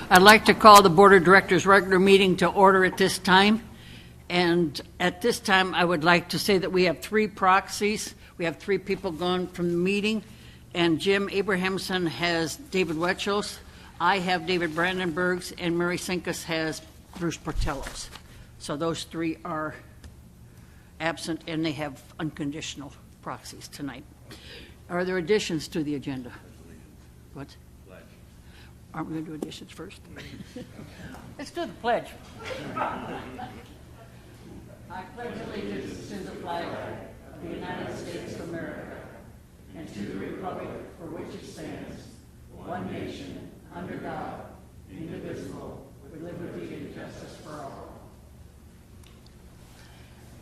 I'd like to call the Board of Directors' regular meeting to order at this time. And at this time, I would like to say that we have 3 proxies. We have 3 people gone from the meeting. And Jim Abrahamson has David Wetchels. I have David Brandenburgs. And Mary Sinkus has Bruce Portellos. So those 3 are absent, and they have unconditional proxies tonight. Are there additions to the agenda? What? Pledge. Aren't we going to do additions first? Let's do the pledge. I pledge allegiance to the flag of the United States of America and to the republic for which it stands, one nation, under God, indivisible, with liberty and justice for all.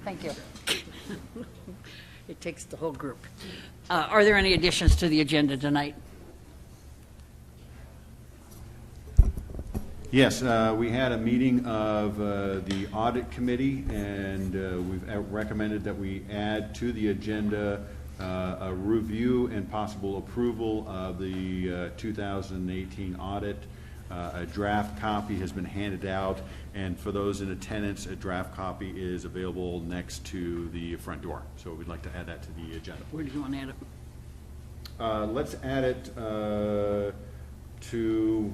Thank you. It takes the whole group. Are there any additions to the agenda tonight? Yes, we had a meeting of the audit committee, and we've recommended that we add to the agenda a review and possible approval of the 2018 audit. A draft copy has been handed out, and for those in attendance, a draft copy is available next to the front door. So we'd like to add that to the agenda. Where do you want to add it? Let's add it to,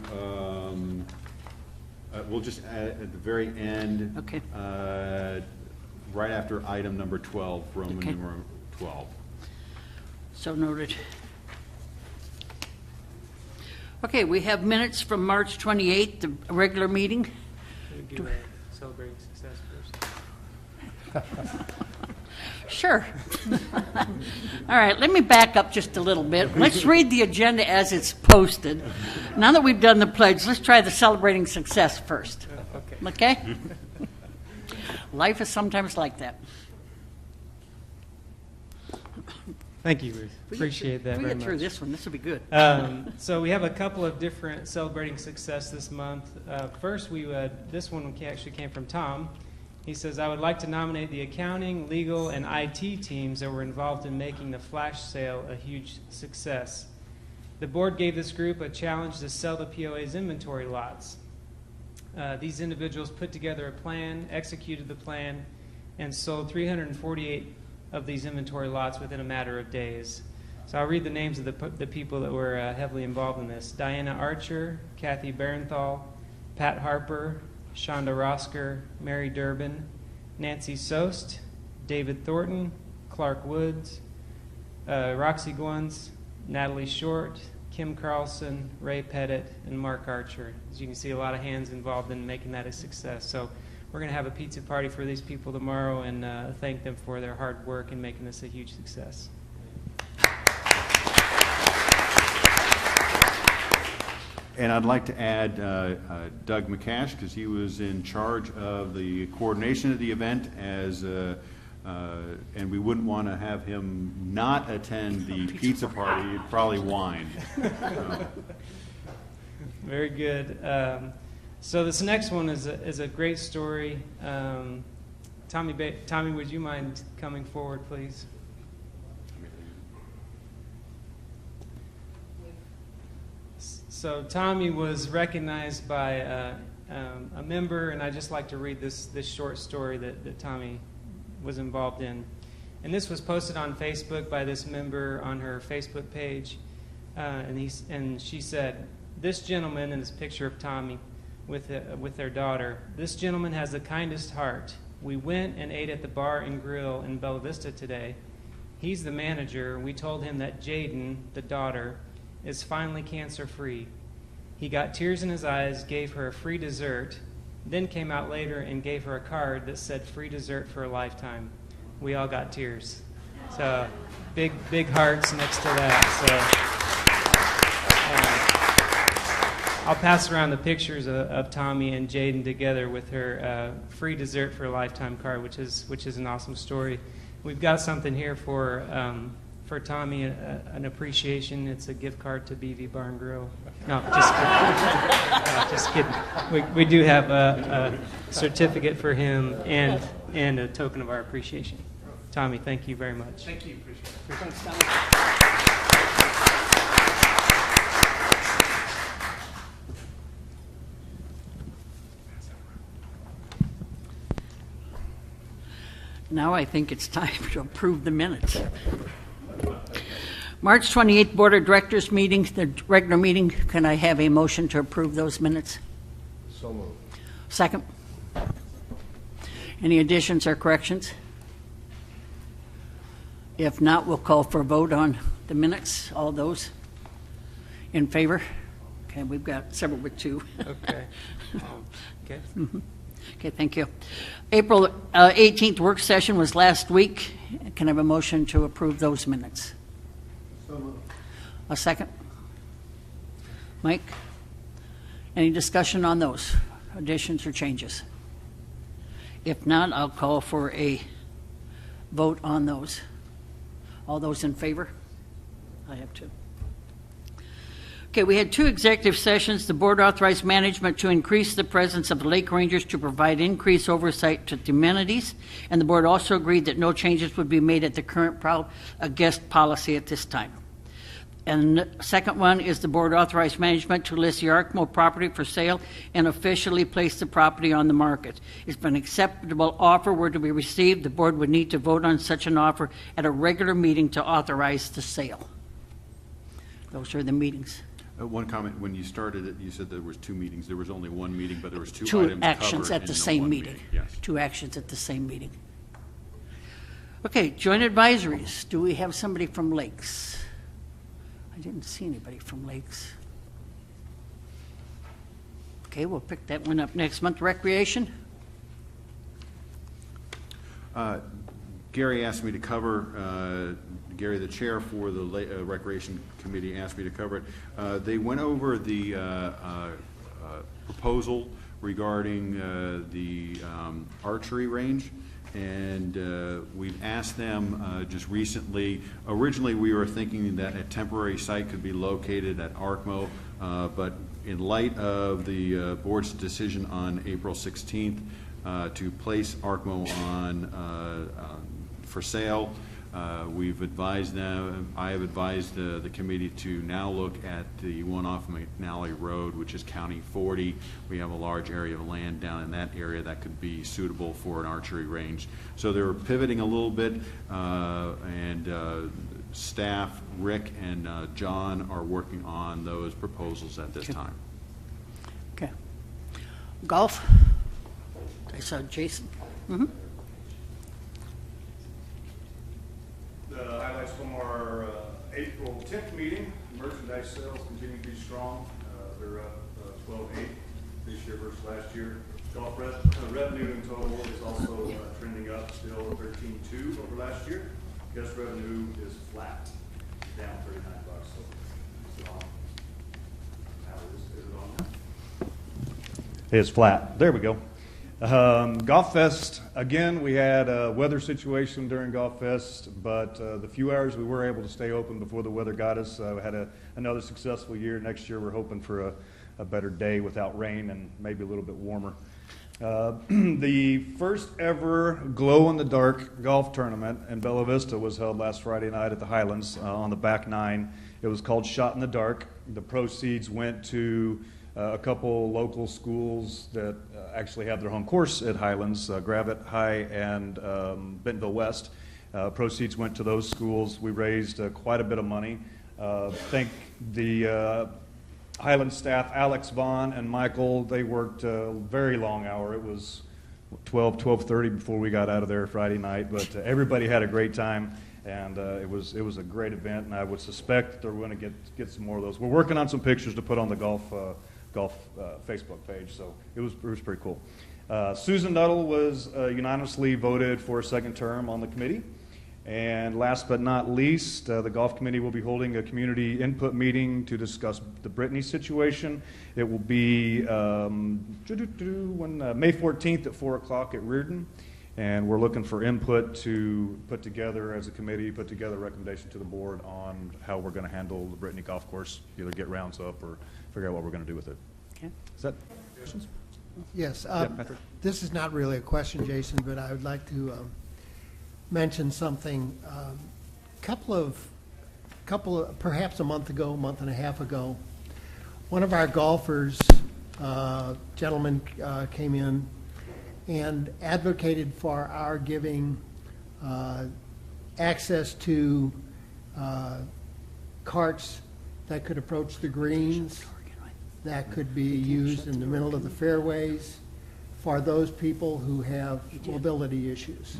we'll just add it at the very end. Okay. Right after item number 12, Roman numeral 12. So noted. Okay, we have minutes from March 28th, the regular meeting. Should we do a celebrating success first? Sure. All right, let me back up just a little bit. Let's read the agenda as it's posted. Now that we've done the pledge, let's try the celebrating success first. Okay? Life is sometimes like that. Thank you, Ruth. Appreciate that very much. We get through this one. This will be good. So we have a couple of different celebrating success this month. First, this one actually came from Tom. He says, I would like to nominate the accounting, legal, and IT teams that were involved in making the flash sale a huge success. The board gave this group a challenge to sell the POA's inventory lots. These individuals put together a plan, executed the plan, and sold 348 of these inventory lots within a matter of days. So I'll read the names of the people that were heavily involved in this. Diana Archer, Kathy Barenthal, Pat Harper, Shonda Rosker, Mary Durbin, Nancy Sost, David Thornton, Clark Woods, Roxy Gwens, Natalie Short, Kim Carlson, Ray Pettit, and Mark Archer. As you can see, a lot of hands involved in making that a success. So we're going to have a pizza party for these people tomorrow and thank them for their hard work in making this a huge success. And I'd like to add Doug McCash, because he was in charge of the coordination of the event, and we wouldn't want to have him not attend the pizza party. He'd probably whine. Very good. So this next one is a great story. Tommy, would you mind coming forward, please? So Tommy was recognized by a member, and I'd just like to read this short story that Tommy was involved in. And this was posted on Facebook by this member on her Facebook page. And she said, this gentleman, and this picture of Tommy with their daughter, this gentleman has the kindest heart. We went and ate at the bar and grill in Bella Vista today. He's the manager. We told him that Jaden, the daughter, is finally cancer-free. He got tears in his eyes, gave her a free dessert, then came out later and gave her a card that said free dessert for a lifetime. We all got tears. So big hearts next to that. So I'll pass around the pictures of Tommy and Jaden together with her free dessert for a lifetime card, which is an awesome story. We've got something here for Tommy, an appreciation. It's a gift card to BV Bar and Grill. No, just kidding. No, just kidding. We do have a certificate for him and a token of our appreciation. Tommy, thank you very much. Thank you. Appreciate it. Thanks, Tommy. Now I think it's time to approve the minutes. March 28th Board of Directors meeting, the regular meeting. Can I have a motion to approve those minutes? So moved. Second. Any additions or corrections? If not, we'll call for a vote on the minutes. All those in favor? Okay, we've got several with two. Okay. Okay. Okay, thank you. April 18th work session was last week. Can I have a motion to approve those minutes? So moved. A second? Mike? Any discussion on those additions or changes? If not, I'll call for a vote on those. All those in favor? I have two. Okay, we had two executive sessions. The board authorized management to increase the presence of the lake rangers to provide increased oversight to the amenities, and the board also agreed that no changes would be made at the current guest policy at this time. And the second one is the board authorized management to list the Arkmo property for sale and officially place the property on the market. If an acceptable offer were to be received, the board would need to vote on such an offer at a regular meeting to authorize the sale. Those are the meetings. One comment, when you started it, you said there was two meetings. There was only one meeting, but there was two Two items actions covered at in the the same one meeting. Yes. Two actions at the same meeting. Okay, joint advisories. Do we have somebody from Lakes? I didn't see anybody from Lakes. Okay, we'll pick that one up next month. Recreation? Gary asked me to cover, Gary, the chair for the Recreation Committee, asked me to cover it. They went over the proposal regarding the archery range, and we've asked them just recently. Originally, we were thinking that a temporary site could be located at Arkmo, but in light of the board's decision on April 16th to place Arkmo on for sale, we've advised them. I have advised the committee to now look at the one off McNally Road, which is County 40. We have a large area of land down in that area that could be suitable for an archery range. So they're pivoting a little bit, and staff, Rick and John, are working on those proposals at this time. Okay. Golf? I saw Jason. Mm-hmm. The highlights from our April 10th meeting: merchandise sales continue to be strong. They're up 12.8 this year versus last year. Golf revenue in total is also trending up, still 13.2 over last year. Guest revenue is flat, down $39. So how is it on now? It's flat. There we go. Golf Fest, again, we had a weather situation during Golf Fest, but the few hours we were able to stay open before the weather got us, we had another successful year. Next year we're hoping for a better day without rain and maybe a little bit warmer. The first ever glow-in-the-dark golf tournament in Bella Vista was held last Friday night at the Highlands on the back nine. It was called Shot in the Dark. The proceeds went to a couple local schools that actually have their home course at Highlands, Gravette High and Bentonville West. Proceeds went to those schools. We raised quite a bit of money. Thank the Highlands staff, Alex Vaughn and Michael. They worked a very long hour. It was 12:30 before we got out of there Friday night, but everybody had a great time. And it was a great event, and I would suspect that they're going to get some more of those. We're working on some pictures to put on the golf Facebook page, so it was pretty cool. Susan Nuttall was unanimously voted for a second term on the committee. And last but not least, the golf committee will be holding a community input meeting to discuss the Brittany situation. It will be May 14th at 4 o'clock at Reardon. And we're looking for input to put together, as a committee, put together a recommendation to the board on how we're going to handle the Brittany Golf Course, either get rounds up or figure out what we're going to do with it. Okay. Is that questions? Yes. Yeah, Patrick. This is not really a question, Jason, but I would like to mention something. Couple of, perhaps a month and a half ago, one of our golfers, gentleman, came in and advocated for our giving access to carts that could approach the greens, that could be used in the middle of the fairways for those people who have mobility issues.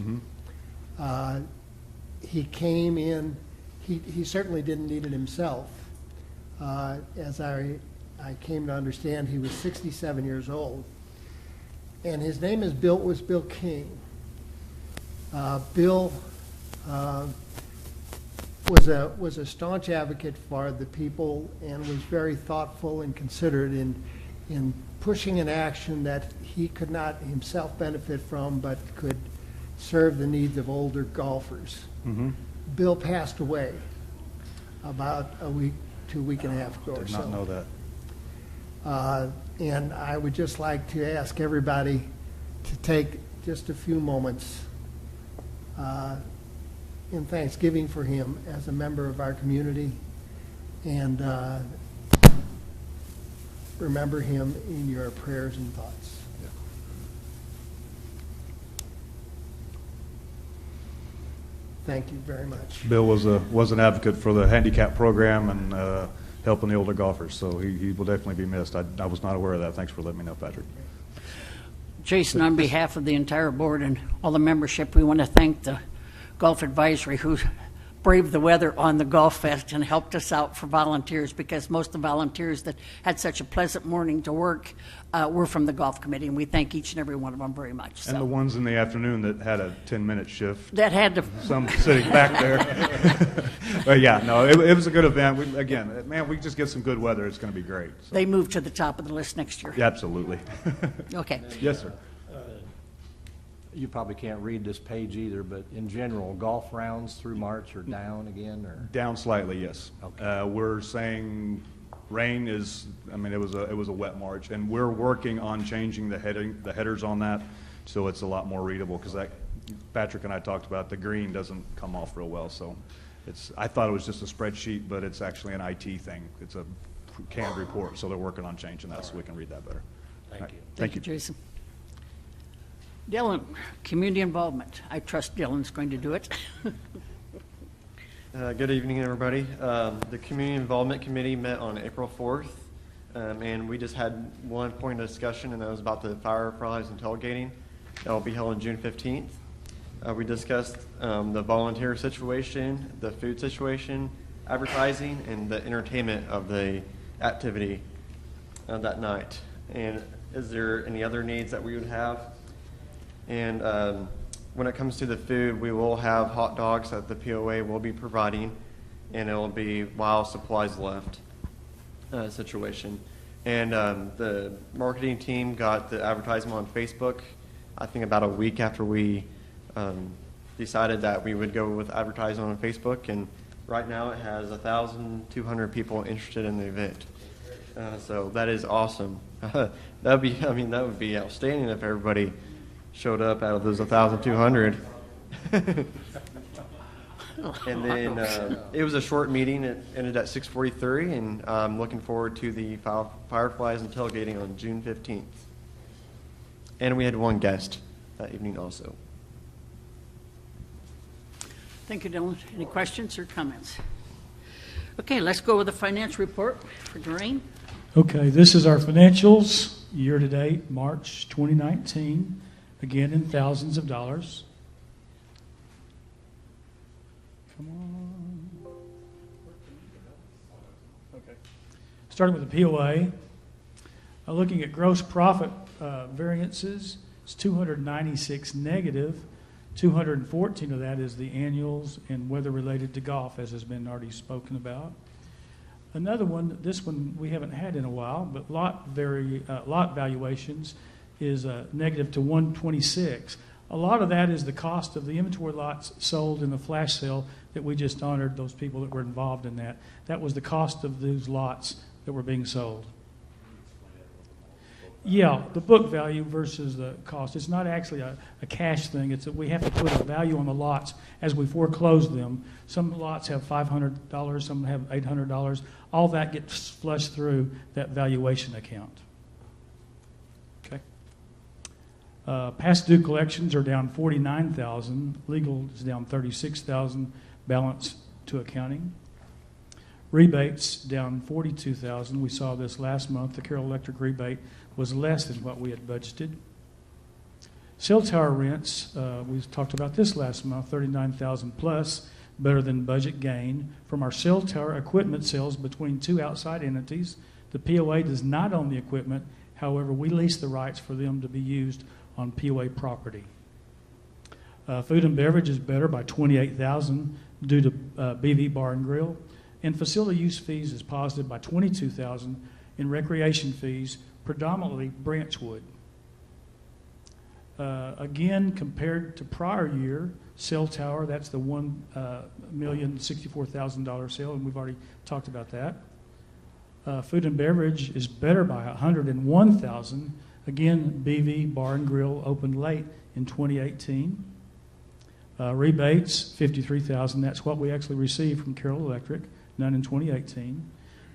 He came in, he certainly didn't need it himself. As I came to understand, he was 67 years old. And his name was Bill King. Bill was a staunch advocate for the people and was very thoughtful and considerate in pushing an action that he could not himself benefit from, but could serve the needs of older golfers. Bill passed away about a week, 2 weeks and a half ago or Did so. not know that. And I would just like to ask everybody to take just a few moments in thanksgiving for him as a member of our community, and remember him in your prayers and thoughts. Thank you very much. Bill was an advocate for the handicap program and helping the older golfers, so he will definitely be missed. I was not aware of that. Thanks for letting me know, Patrick. Jason, on behalf of the entire board and all the membership, we want to thank the Golf Advisory who braved the weather on the Golf Fest and helped us out for volunteers, because most of the volunteers that had such a pleasant morning to work were from the Golf Committee, and we thank each and every one of them very much. And the ones in the afternoon that had a 10-minute shift. That had to... Some sitting back there. But yeah, no, it was a good event. We just get some good weather. It's going to be great. So. They move to the top of the list next year. Yeah, absolutely. Okay. Yes, sir. You probably can't read this page either, but in general, golf rounds through March are down again, or? Down slightly, yes. Okay. We're saying rain is, it was a wet March, and we're working on changing the headers on that, so it's a lot more readable, because Patrick and I talked about the green doesn't come off real well, so I thought it was just a spreadsheet, but it's actually an IT thing. It's a canned report, so they're working on changing that so we can read that better. Thank you. Thank you, Jason. Dylan, community involvement. I trust Dylan's going to do it. Good evening, everybody. The Community Involvement Committee met on April 4th, and we just had one point of discussion, and that was about the fireflies and tailgating. That will be held on June 15th. We discussed the volunteer situation, the food situation, advertising, and the entertainment of the activity that night. And is there any other needs that we would have? And when it comes to the food, we will have hot dogs that the POA will be providing, and it will be while supplies left situation. And the marketing team got the advertisement on Facebook, I think about a week after we decided that we would go with advertising on Facebook, and right now it has 1,200 people interested in the event. So that is awesome. That would be outstanding if everybody showed up out of those 1,200. And then it was a short meeting. It ended at 6:43, and I'm looking forward to the fireflies and tailgating on June 15th. And we had one guest that evening also. Thank you, Dylan. Any questions or comments? Okay, let's go with the finance report for Doreen. Okay, this is our financials year-to-date, March 2019, again in thousands of dollars. Come on. Okay. Starting with the POA, looking at gross profit variances, it's 296 negative. 214 of that is the annuals and weather related to golf, as has been already spoken about. Another one, this one we haven't had in a while, but lot valuations is negative to 126. A lot of that is the cost of the inventory lots sold in the flash sale that we just honored, those people that were involved in that. That was the cost of those lots that were being sold. Yeah, the book value versus the cost. It's not actually a cash thing. It's that we have to put a value on the lots as we foreclose them. Some lots have $500, some have $800. All that gets flushed through that valuation account. Okay. Past due collections are down 49,000. Legal is down 36,000. Balance to accounting. Rebates down 42,000. We saw this last month. The Carroll Electric rebate was less than what we had budgeted. Cell tower rents, we talked about this last month, 39,000 plus, better than budget gain from our cell tower equipment sales between two outside entities. The POA does not own the equipment. However, we lease the rights for them to be used on POA property. Food and beverage is better by 28,000 due to BV Bar and Grill. And facility use fees is positive by 22,000 in recreation fees, predominantly Branchwood. Again, compared to prior year, cell tower, that's the $1,064,000 sale, and we've already talked about that. Food and beverage is better by 101,000. Again, BV Bar and Grill opened late in 2018. Rebates, 53,000. That's what we actually received from Carroll Electric, none in 2018.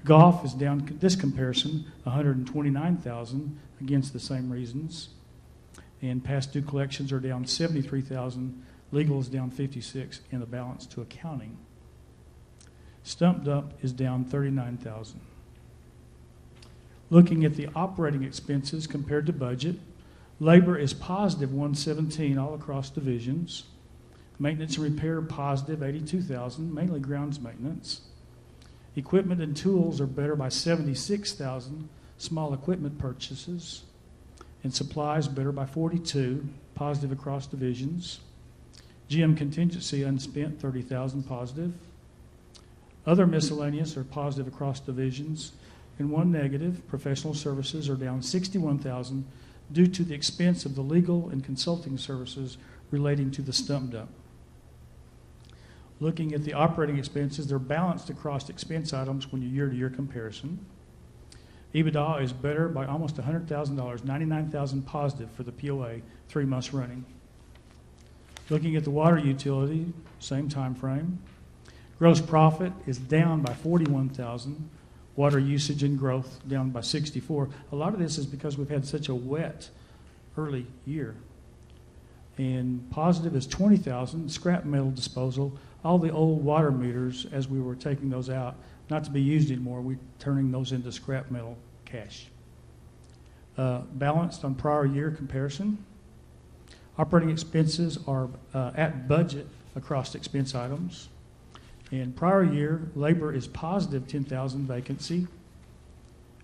Golf is down, this comparison, 129,000 against the same reasons. And past due collections are down 73,000. Legal is down 56, and the balance to accounting. Stump dump is down 39,000. Looking at the operating expenses compared to budget, labor is positive 117 all across divisions. Maintenance and repair positive 82,000, mainly grounds maintenance. Equipment and tools are better by 76,000, small equipment purchases. And supplies better by 42, positive across divisions. GM contingency unspent 30,000 positive. Other miscellaneous are positive across divisions. And one negative, professional services are down 61,000 due to the expense of the legal and consulting services relating to the stump dump. Looking at the operating expenses, they're balanced across expense items when you year-to-year comparison. EBITDA is better by almost $100,000, 99,000 positive for the POA, 3 months running. Looking at the water utility, same time frame. Gross profit is down by 41,000. Water usage and growth down by 64. A lot of this is because we've had such a wet early year. And positive is 20,000. Scrap metal disposal. All the old water meters, as we were taking those out, not to be used anymore, we're turning those into scrap metal cash. Balanced on prior year comparison. Operating expenses are at budget across expense items. In prior year, labor is positive 10,000 vacancy.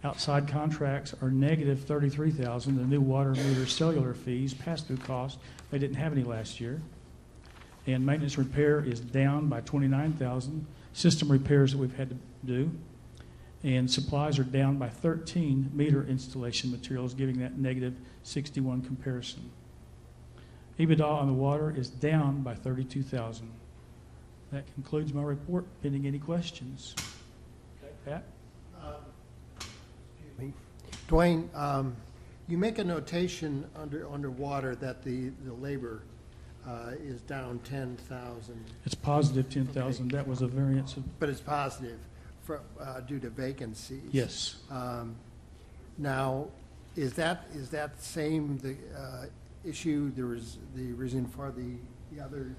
Outside contracts are negative 33,000. The new water meter cellular fees, pass-through costs, they didn't have any last year. And maintenance repair is down by 29,000. System repairs that we've had to do. And supplies are down by 13 meter installation materials, giving that negative 61 comparison. EBITDA on the water is down by 32,000. That concludes my report, pending any questions. Okay, Pat? Excuse me. Dwayne, you make a notation under water that the labor is down 10,000. It's positive 10,000. Okay. That was a variance of, But it's positive due to vacancies. yes. Now, is that same the issue? There was the reason for the other.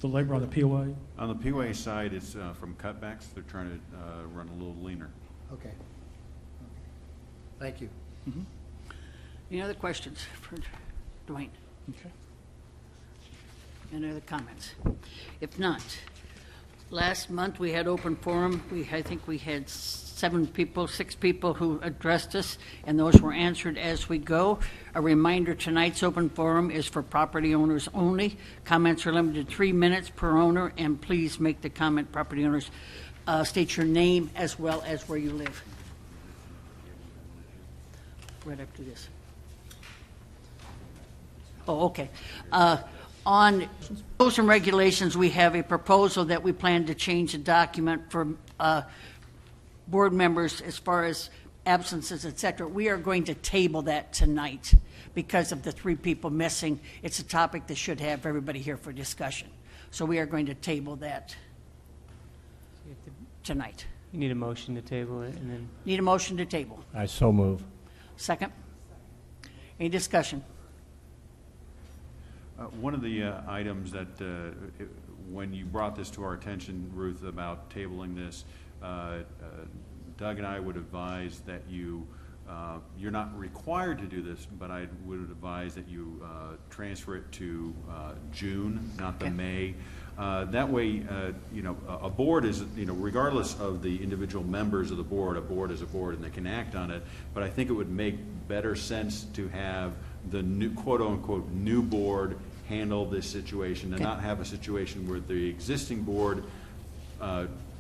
The labor on the POA. On the POA side, it's from cutbacks. They're trying to run a little leaner. Okay. Thank you. Any other questions for Dwayne? Okay. Any other comments? If not, last month we had open forum. I think we had 6 people who addressed us, and those were answered as we go. A reminder, tonight's open forum is for property owners only. Comments are limited to 3 minutes per owner, and please make the comment, property owners, state your name as well as where you live. Right after this. Oh, okay. On rules and regulations, we have a proposal that we plan to change the document for board members as far as absences, et cetera. We are going to table that tonight because of the 3 people missing. It's a topic that should have everybody here for discussion. So we are going to table that tonight. You need a motion to table it, and then Need a motion to table. I so move. Second? Any discussion? One of the items that, when you brought this to our attention, Ruth, about tabling this, Doug and I would advise that you're not required to do this, but I would advise that you transfer it to June, not the Okay. May. That way, a board is, regardless of the individual members of the board, a board is a board and they can act on it. But I think it would make better sense to have the new, quote-unquote, new board handle this situation and Okay. not have a situation where the existing board,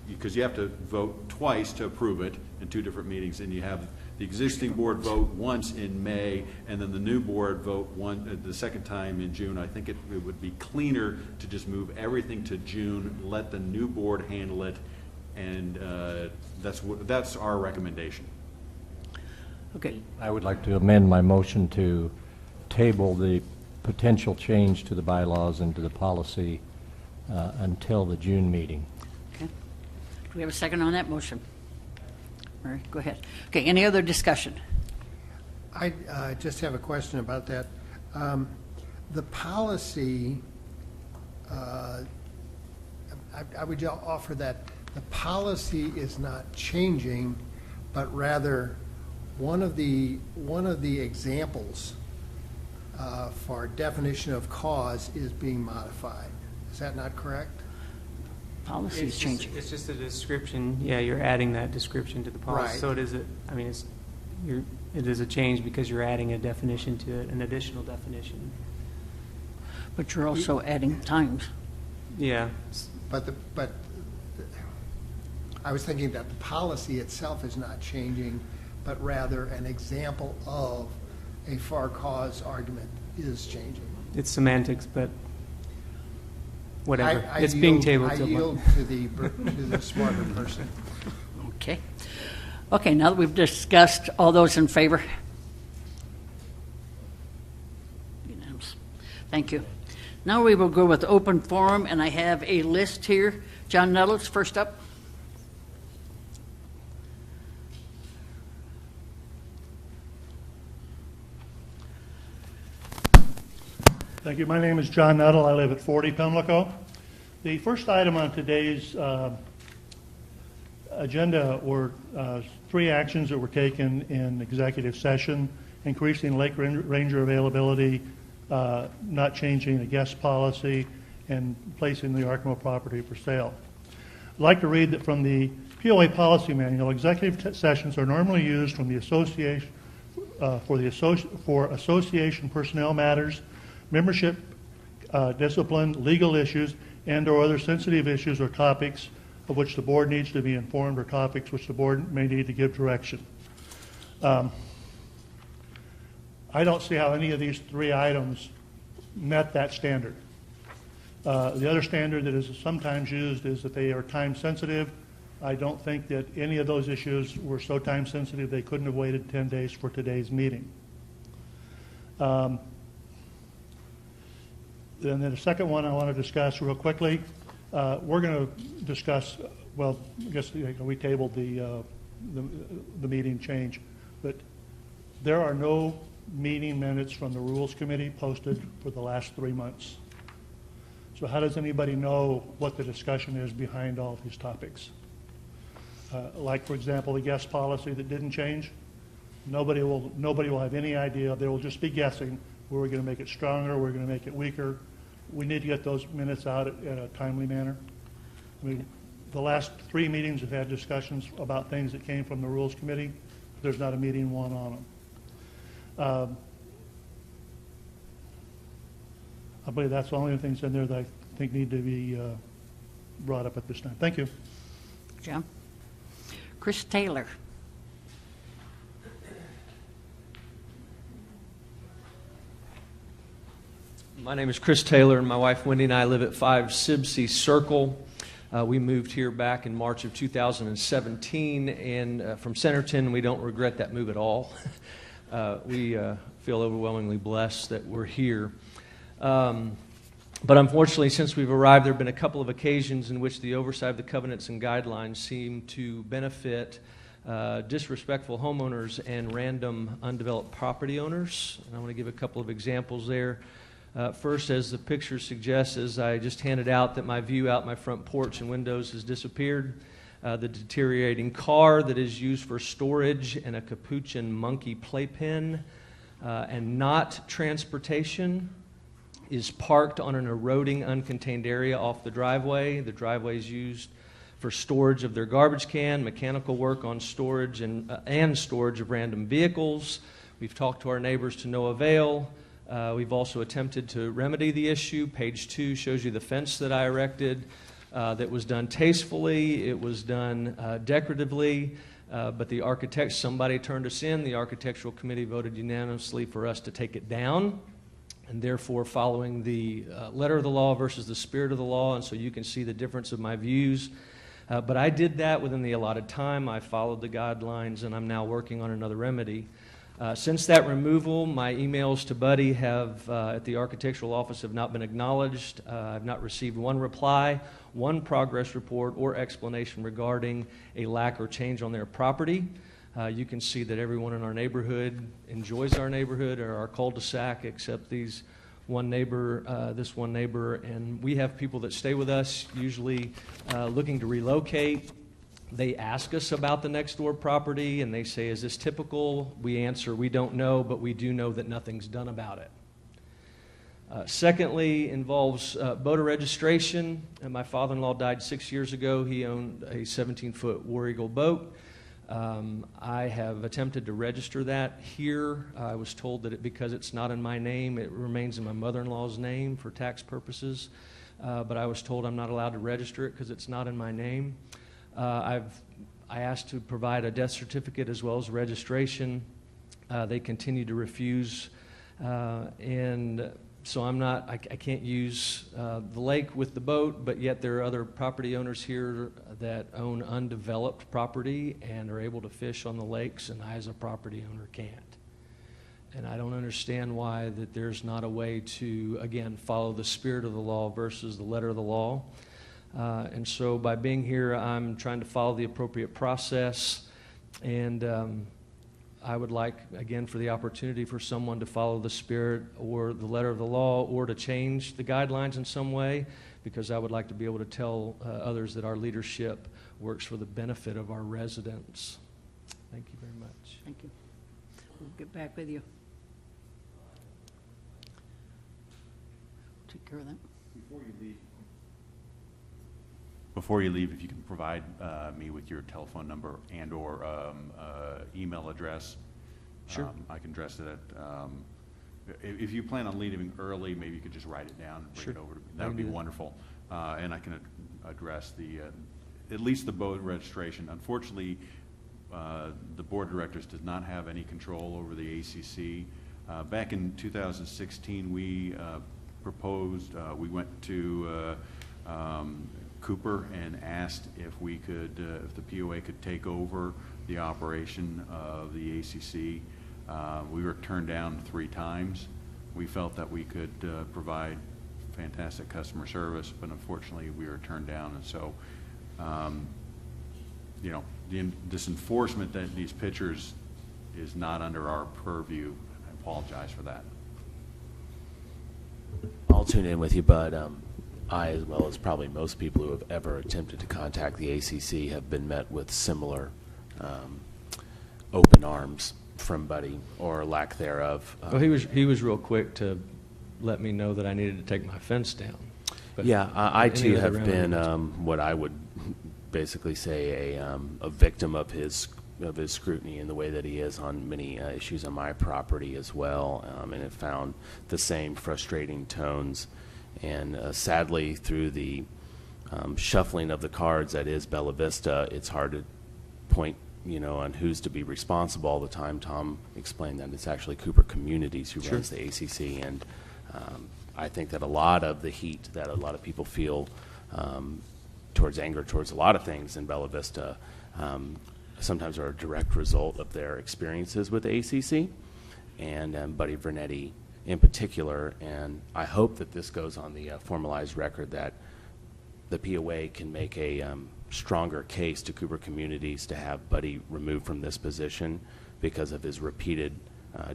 because you have to vote twice to approve it in two different meetings, and you have the existing board vote once in May, and then the new board vote the second time in June. I think it would be cleaner to just move everything to June, let the new board handle it, and that's our recommendation. Okay, I would like to amend my motion to table the potential change to the bylaws and to the policy until the June meeting. okay. Do we have a second on that motion? Mary, go ahead. Okay, any other discussion? I just have a question about that. The policy, I would offer that the policy is not changing, but rather one of the examples for definition of cause is being modified. Is that not correct? Policy is changing. It's just a description. Yeah, you're adding that description to the policy. Right. So it is it is a change because you're adding a definition to it, an additional definition. But you're also adding times. Yeah. But I was thinking that the policy itself is not changing, but rather an example of a for cause argument is changing. It's semantics, but whatever. I It's being yield- tabled. I till yield to the smarter person. Okay. Okay, now that we've discussed, all those in favor? Unanimous. Thank you. Now we will go with open forum, and I have a list here. John Nettles, first up. Thank you. My name is John Nuttall. I live at 40 Pimlico. The first item on today's agenda were three actions that were taken in executive session: increasing lake ranger availability, not changing the guest policy, and placing the Arkema property for sale. I'd like to read that from the POA policy manual. Executive sessions are normally used from the association for association personnel matters, membership discipline, legal issues, and/or other sensitive issues or topics of which the board needs to be informed, or topics which the board may need to give direction. I don't see how any of these three items met that standard. The other standard that is sometimes used is that they are time sensitive. I don't think that any of those issues were so time sensitive they couldn't have waited 10 days for today's meeting. And then the second one I want to discuss real quickly, we're going to discuss, well, I guess we tabled the meeting change, but there are no meeting minutes from the Rules Committee posted for the last 3 months. So how does anybody know what the discussion is behind all these topics? Like, for example, the guest policy that didn't change. Nobody will have any idea. They will just be guessing. We're going to make it stronger. We're going to make it weaker. We need to get those minutes out in a timely manner. I mean, the last 3 meetings have had discussions about things that came from the Rules Committee. There's not a meeting one on them. I believe that's the only things in there that I think need to be brought up at this time. Thank you. John. Chris Taylor. My name is Chris Taylor, and my wife Wendy and I live at 5 Sibsey Circle. We moved here back in March of 2017, and from Centerton, we don't regret that move at all. We feel overwhelmingly blessed that we're here. But unfortunately, since we've arrived, there have been a couple of occasions in which the oversight of the covenants and guidelines seem to benefit disrespectful homeowners, and random undeveloped property owners. And I want to give a couple of examples there. First, as the picture suggests, as I just handed out, that my view out my front porch and windows has disappeared. The deteriorating car that is used for storage and a capuchin monkey playpen and not transportation is parked on an eroding uncontained area off the driveway. The driveway is used for storage of their garbage can, mechanical work on storage and storage of random vehicles. We've talked to our neighbors to no avail. We've also attempted to remedy the issue. Page 2 shows you the fence that I erected that was done tastefully. It was done decoratively, but the architect, somebody turned us in. The architectural committee voted unanimously for us to take it down, and therefore following the letter of the law versus the spirit of the law, and so you can see the difference of my views. But I did that within the allotted time. I followed the guidelines, and I'm now working on another remedy. Since that removal, my emails to Buddy at the architectural office have not been acknowledged. I've not received one reply, one progress report, or explanation regarding a lack or change on their property. You can see that everyone in our neighborhood enjoys our neighborhood or our cul-de-sac, except this one neighbor, and we have people that stay with us, usually looking to relocate. They ask us about the next door property, and they say, is this typical? We answer, we don't know, but we do know that nothing's done about it. Secondly, involves boater registration. And my father-in-law died 6 years ago. He owned a 17-foot War Eagle boat. I have attempted to register that here. I was told that because it's not in my name, it remains in my mother-in-law's name for tax purposes. But I was told I'm not allowed to register it because it's not in my name. I asked to provide a death certificate as well as registration. They continue to refuse, and so I can't use the lake with the boat, but yet there are other property owners here that own undeveloped property and are able to fish on the lakes, and I as a property owner can't. And I don't understand why that there's not a way to, again, follow the spirit of the law versus the letter of the law. And so by being here, I'm trying to follow the appropriate process, and I would like, again, for the opportunity for someone to follow the spirit or the letter of the law or to change the guidelines in some way, because I would like to be able to tell others that our leadership works for the benefit of our residents. Thank you very much. Thank you. We'll get back with you. Take care of that. Before you leave, if you can provide me with your telephone number and/or email address. Sure. I can address it if you plan on leaving early, maybe you could just write it down and bring Sure. it over to me. That would be wonderful. And I can address at least the boat registration. Unfortunately, the board of directors does not have any control over the ACC. Back in 2016, we proposed, we went to Cooper and asked if we could, if the POA could take over the operation of the ACC. We were turned down 3 times. We felt that we could provide fantastic customer service, but unfortunately we were turned down. And so, this enforcement that these pictures is not under our purview. I apologize for that. I'll tune in with you, but I, as well as probably most people who have ever attempted to contact the ACC, have been met with similar open arms from Buddy, or lack thereof. Well, he was real quick to let me know that I needed to take my fence down. But yeah, I too other have been remedies? what I would basically say a victim of his scrutiny in the way that he is on many issues on my property as well, and have found the same frustrating tones. And sadly, through the shuffling of the cards that is Bella Vista, it's hard to point, on who's to be responsible all the time. Tom explained that it's actually Cooper Communities who Sure. runs the ACC, and I think that a lot of the heat that a lot of people feel towards anger towards a lot of things in Bella Vista sometimes are a direct result of their experiences with the ACC and Buddy Vernetti in particular. And I hope that this goes on the formalized record that the POA can make a stronger case to Cooper Communities to have Buddy removed from this position because of his repeated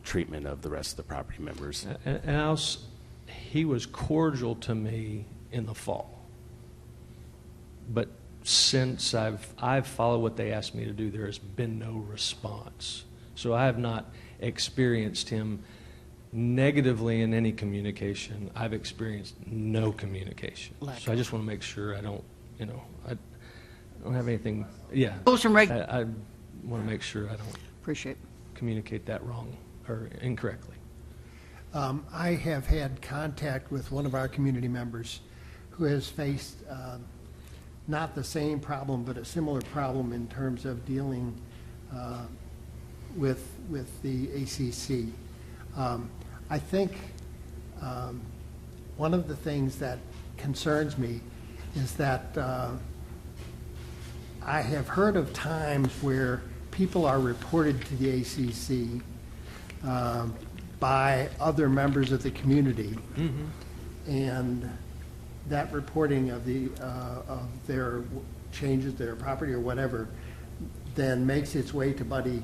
treatment of the rest of the property members. And he was cordial to me in the fall. But since I've followed what they asked me to do, there has been no response. So I have not experienced him negatively in any communication. I've experienced no communication. So I just want to make sure I don't, I don't have anything, yeah. Rules and reg- I want to make sure I don't Appreciate. communicate that wrong or incorrectly. I have had contact with one of our community members who has faced not the same problem, but a similar problem in terms of dealing with the ACC. I think one of the things that concerns me is that I have heard of times where people are reported to the ACC by other members of the community, and that reporting of their changes to their property or whatever then makes its way to Buddy,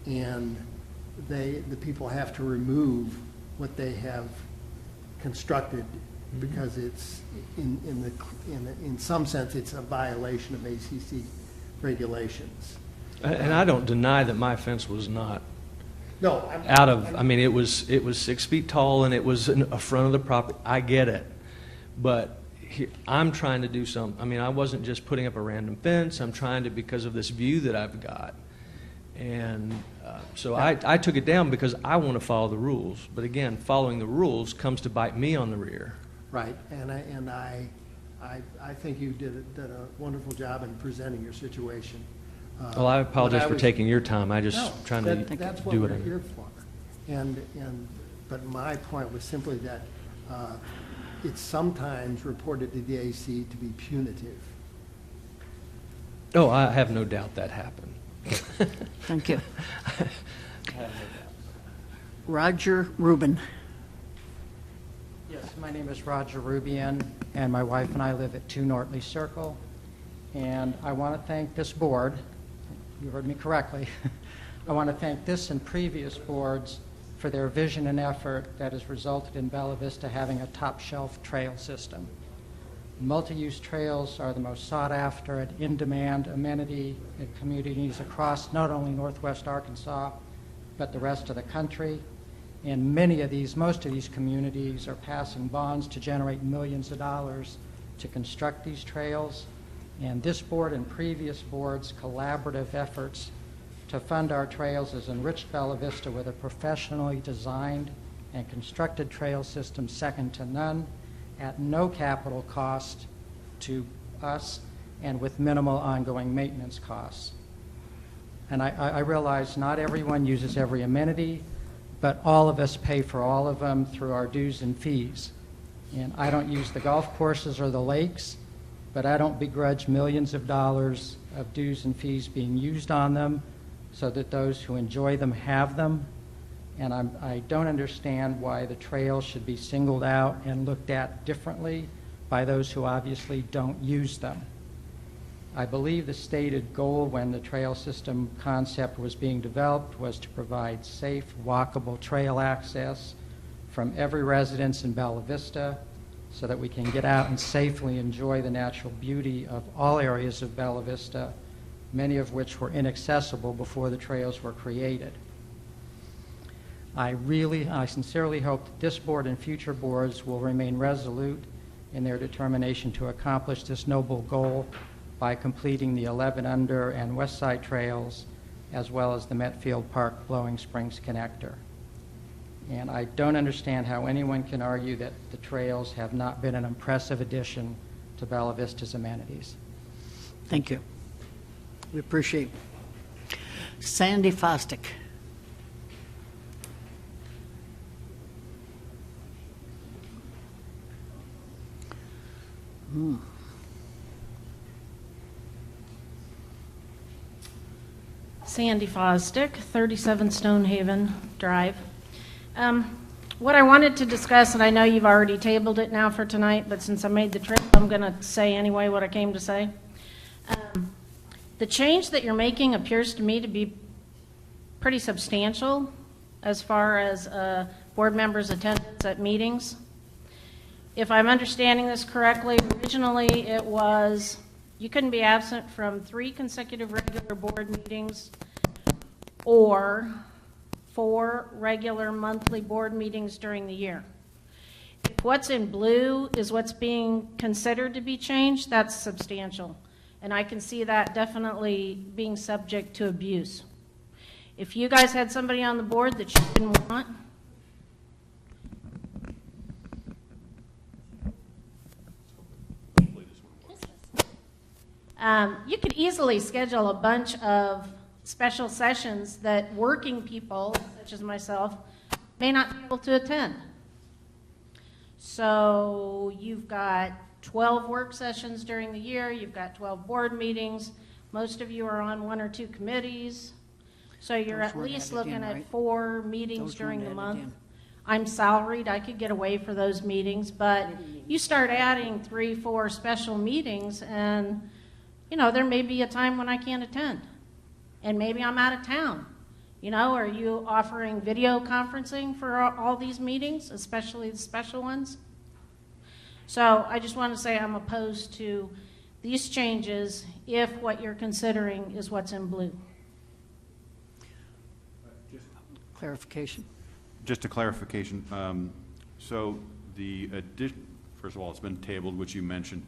and the people have to remove what they have constructed because it's in some sense it's a violation of ACC regulations. And I don't deny that my fence was not No, I mean, it was 6 feet tall and it was in a front of the property. I get it. But I'm trying to do something. I mean, I wasn't just putting up a random fence. I'm trying to, because of this view that I've got. And so I took it down because I want to follow the rules. But again, following the rules comes to bite me on the rear. Right, and I think you did a wonderful job in presenting your situation. Well, I apologize for was- taking your time. I just No, trying that- to that's what do what we're I here for. But my point was simply that it's sometimes reported to the AC to be punitive. Oh, I have no doubt that happened. Thank you. Roger Rubin. Yes, my name is Roger Rubian, and my wife and I live at 2 Nortley Circle. And I want to thank this board, you heard me correctly, I want to thank this and previous boards for their vision and effort that has resulted in Bella Vista having a top-shelf trail system. Multi-use trails are the most sought-after and in-demand amenity in communities across not only Northwest Arkansas, but the rest of the country. And most of these communities are passing bonds to generate millions of dollars to construct these trails. And this board and previous boards' collaborative efforts to fund our trails has enriched Bella Vista with a professionally designed and constructed trail system second to none, at no capital cost to us and with minimal ongoing maintenance costs. And I realize not everyone uses every amenity, but all of us pay for all of them through our dues and fees. And I don't use the golf courses or the lakes, but I don't begrudge millions of dollars of dues and fees being used on them so that those who enjoy them have them. And I don't understand why the trails should be singled out and looked at differently by those who obviously don't use them. I believe the stated goal when the trail system concept was being developed was to provide safe, walkable trail access from every residence in Bella Vista so that we can get out and safely enjoy the natural beauty of all areas of Bella Vista, many of which were inaccessible before the trails were created. I sincerely hope that this board and future boards will remain resolute in their determination to accomplish this noble goal by completing the 11 Under and West Side trails, as well as the Metfield Park Blowing Springs connector. And I don't understand how anyone can argue that the trails have not been an impressive addition to Bella Vista's amenities. Thank you. We appreciate. Sandy Fostick. Sandy Fosdick, 37 Stonehaven Drive. What I wanted to discuss, and I know you've already tabled it now for tonight, but since I made the trip, I'm going to say anyway what I came to say. The change that you're making appears to me to be pretty substantial as far as board members' attendance at meetings. If I'm understanding this correctly, originally it was you couldn't be absent from 3 consecutive regular board meetings or 4 regular monthly board meetings during the year. If what's in blue is what's being considered to be changed, that's substantial. And I can see that definitely being subject to abuse. If you guys had somebody on the board that you didn't want, you could easily schedule a bunch of special sessions that working people, such as myself, may not be able to attend. So you've got 12 work sessions during the year, you've got 12 board meetings, most of you are on 1 or 2 committees, so you're at least looking at 4 meetings during the month. I'm salaried, I could get away for those meetings, but you start adding 3, 4 special meetings and you know, there may be a time when I can't attend, and maybe I'm out of town. You know, are you offering video conferencing for all these meetings, especially the special ones? So I just want to say I'm opposed to these changes if what you're considering is what's in blue. Clarification. Just a clarification. So the addition, first of all, it's been tabled, which you mentioned.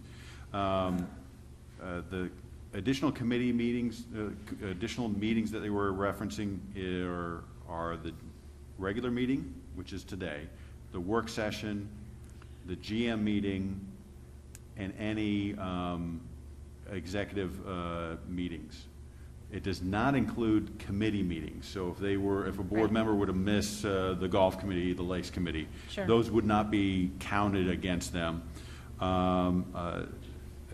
The additional committee meetings, additional meetings that they were referencing are the regular meeting, which is today, the work session, the GM meeting, and any executive meetings. It does not include committee meetings. So if a board member were to miss the golf committee, the lakes committee, Sure. those would not be counted against them.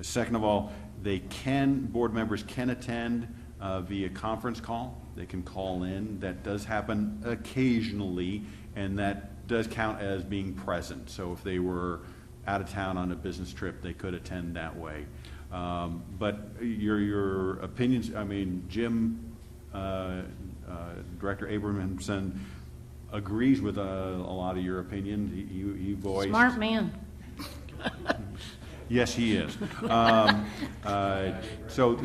Second of all, board members can attend via conference call. They can call in. That does happen occasionally, and that does count as being present. So if they were out of town on a business trip, they could attend that way. But your opinions, I mean, Jim, Director Abramson agrees with a lot of your opinions. He voiced. Smart man. Yes, he is. So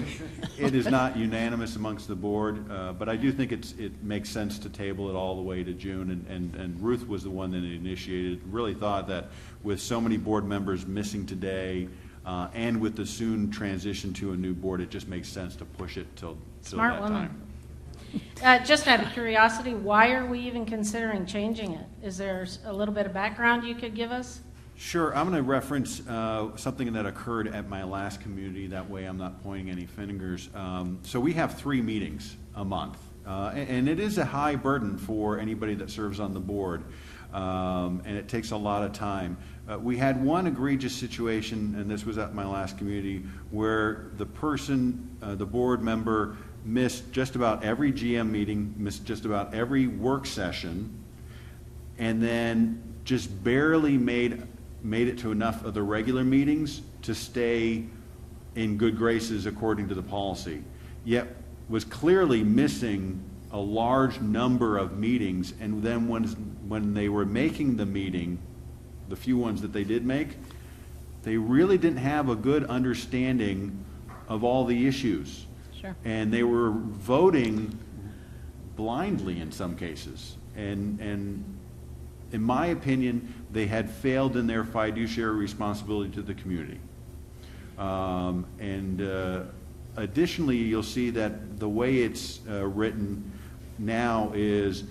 it is not unanimous amongst the board, but I do think it makes sense to table it all the way to June. And Ruth was the one that initiated. Really thought that with so many board members missing today, and with the soon transition to a new board, it just makes sense to push it till Smart that woman. time. Just out of curiosity, why are we even considering changing it? Is there a little bit of background you could give us? Sure. I'm going to reference something that occurred at my last community. That way I'm not pointing any fingers. So we have 3 meetings a month. And it is a high burden for anybody that serves on the board. And it takes a lot of time. We had one egregious situation, and this was at my last community, where the board member missed just about every GM meeting, missed just about every work session, and then just barely made it to enough of the regular meetings to stay in good graces according to the policy, yet was clearly missing a large number of meetings. And then when they were making the meeting, the few ones that they did make, they really didn't have a good understanding of all the issues. Sure. And they were voting blindly in some cases. And in my opinion, they had failed in their fiduciary responsibility to the community. Additionally, you'll see that the way it's written now is,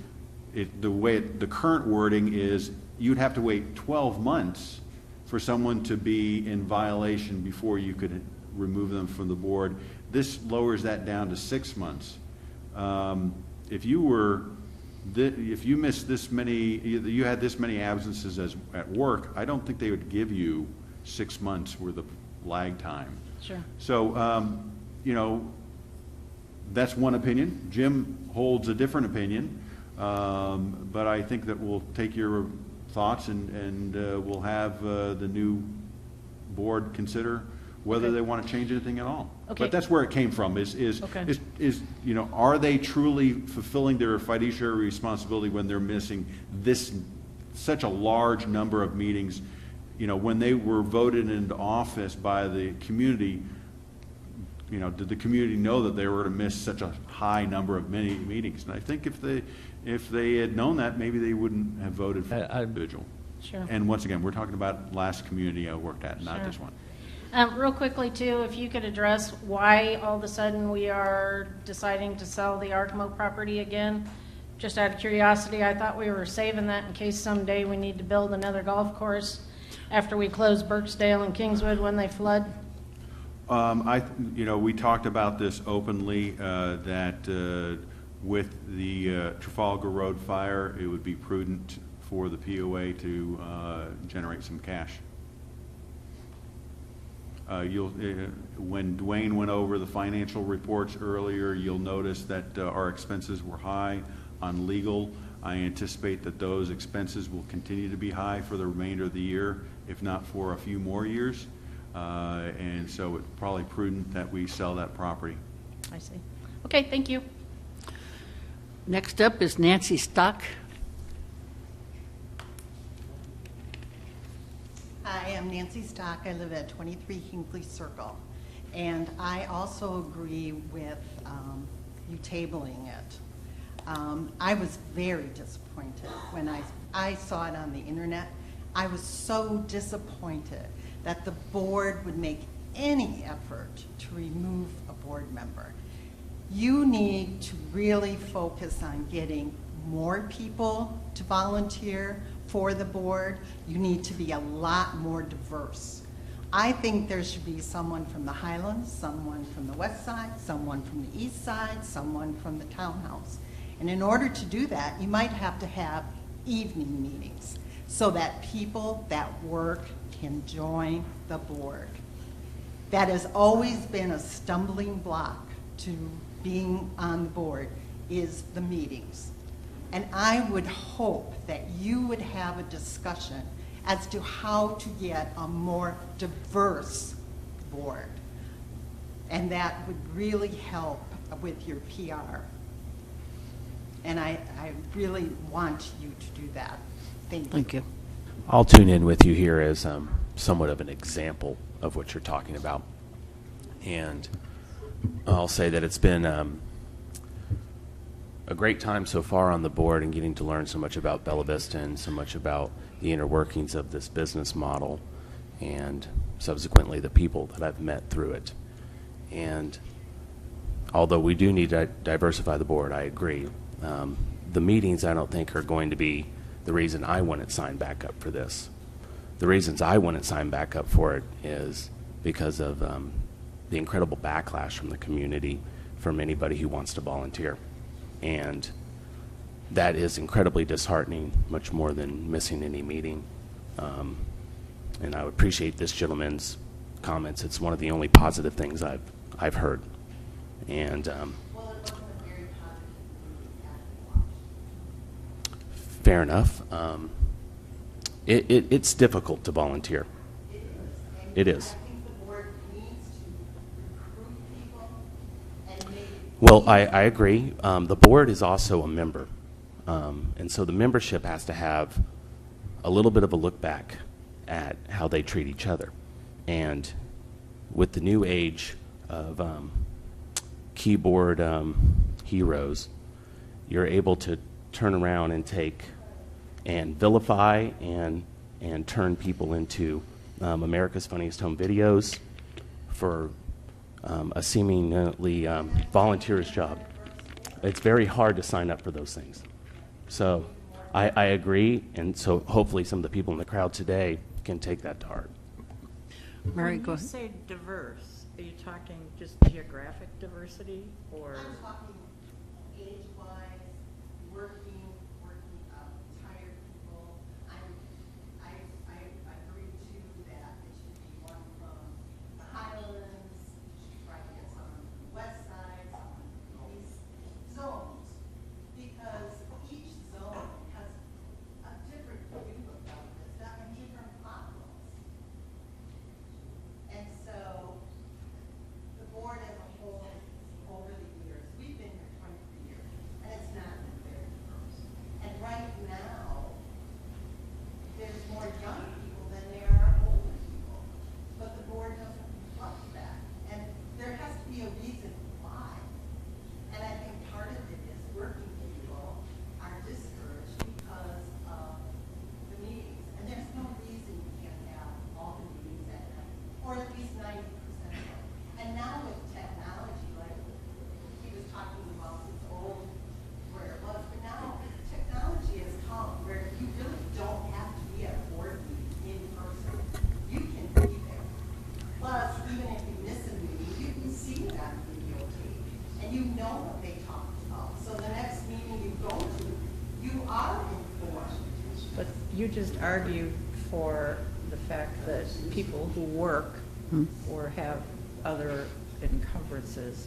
the current wording is, you'd have to wait 12 months for someone to be in violation before you could remove them from the board. This lowers that down to 6 months. If you missed this many, you had this many absences at work, I don't think they would give you 6 months worth of lag time. Sure. So, that's one opinion. Jim holds a different opinion, but I think that we'll take your thoughts, and we'll have the new board consider whether they want to change anything at all. Okay. But that's where it came from, Okay. you know, are they truly fulfilling their fiduciary responsibility when they're missing such a large number of meetings? You know, when they were voted into office by the community, you know, did the community know that they were to miss such a high number of many meetings? And I think if they had known that, maybe they wouldn't have voted for the individual. Sure. And once again, we're talking about last community I worked at, not Sure. this one. Real quickly, too, if you could address why all of a sudden we are deciding to sell the Arkmo property again. Just out of curiosity, I thought we were saving that in case someday we need to build another golf course after we close Birchdale and Kingswood when they flood. You know, we talked about this openly, that with the Trafalgar Road fire, it would be prudent for the POA to generate some cash. When Dwayne went over the financial reports earlier, you'll notice that our expenses were high on legal. I anticipate that those expenses will continue to be high for the remainder of the year, if not for a few more years. And so it's probably prudent that we sell that property. I see. Okay, thank you. Next up is Nancy Stock. Hi, I'm Nancy Stock. I live at 23 Hinckley Circle. And I also agree with you tabling it. I was very disappointed when I saw it on the internet. I was so disappointed that the board would make any effort to remove a board member. You need to really focus on getting more people to volunteer for the board. You need to be a lot more diverse. I think there should be someone from the Highlands, someone from the West Side, someone from the East Side, someone from the Townhouse. And in order to do that, you might have to have evening meetings so that people that work can join the board. That has always been a stumbling block to being on the board, is the meetings. And I would hope that you would have a discussion as to how to get a more diverse board. And that would really help with your PR. And I really want you to do that. Thank you. Thank you. I'll tune in with you here as somewhat of an example of what you're talking about. And I'll say that it's been a great time so far on the board and getting to learn so much about Bella Vista and so much about the inner workings of this business model and subsequently the people that I've met through it. And although we do need to diversify the board, I agree. The meetings I don't think are going to be the reason I wouldn't sign back up for this. The reasons I wouldn't sign back up for it is because of the incredible backlash from the community from anybody who wants to volunteer. And that is incredibly disheartening, much more than missing any meeting. And I would appreciate this gentleman's comments. It's one of the only positive things I've heard. And fair enough. It's difficult to volunteer. It is. Well, I agree. The board is also a member. And so the membership has to have a little bit of a look back at how they treat each other. And with the new age of keyboard heroes, you're able to turn around and take and vilify and turn people into America's Funniest Home Videos for a seemingly volunteer's job. It's very hard to sign up for those things. So I agree, and so hopefully some of the people in the crowd today can take that to heart. Mary, go When you ahead. say diverse, are you talking just geographic diversity, or? I'm talking age-wise, working, tired people. I agree too that it should be one from the Highlands, you should try to get someone from the West Side, someone from these zones, because each zone has a different view of just argue for the fact that people who work or have other encumbrances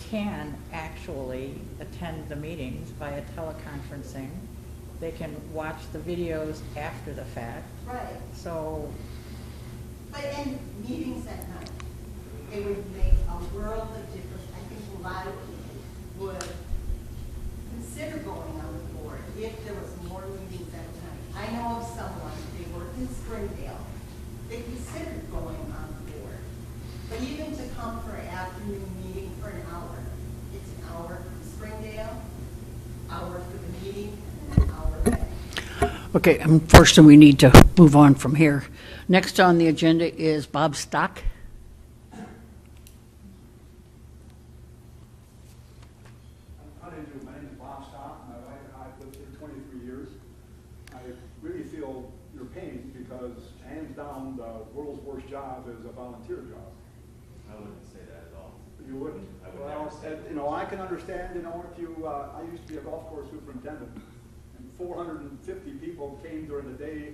can actually attend the meetings via teleconferencing. They can watch the videos after the fact. Right. So, But in meetings at night, it would make a world of difference. I think a lot of people would consider going on the board if there was more meetings at night. I know of someone, they work in Springdale, they considered going on the board. But even to come for an afternoon meeting for an hour, it's an hour from Springdale, hour for the meeting, and an hour back. Okay, unfortunately, we need to move on from here. Next on the agenda is Bob Stock. How do you do? My name is Bob Stock. My wife and I have lived here 23 years. I really feel your pain because, hands down, the world's worst job is a volunteer job. I wouldn't say that at all. You wouldn't? I would Well, never say that. you know, I can understand, you know, if you, I used to be a golf course superintendent, and 450 people came during the day.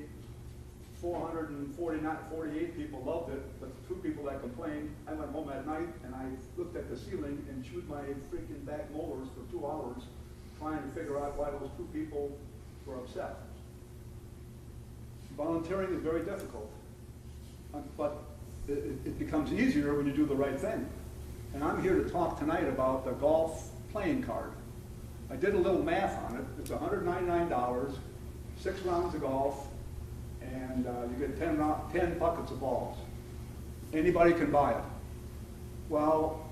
448 people loved it, but the 2 people that complained, I went home at night and I looked at the ceiling and chewed my freaking back molars for 2 hours trying to figure out why those 2 people were upset. Volunteering is very difficult, but it becomes easier when you do the right thing. And I'm here to talk tonight about the golf playing card. I did a little math on it. It's $199, 6 rounds of golf, and you get 10 buckets of balls. Anybody can buy it. Well,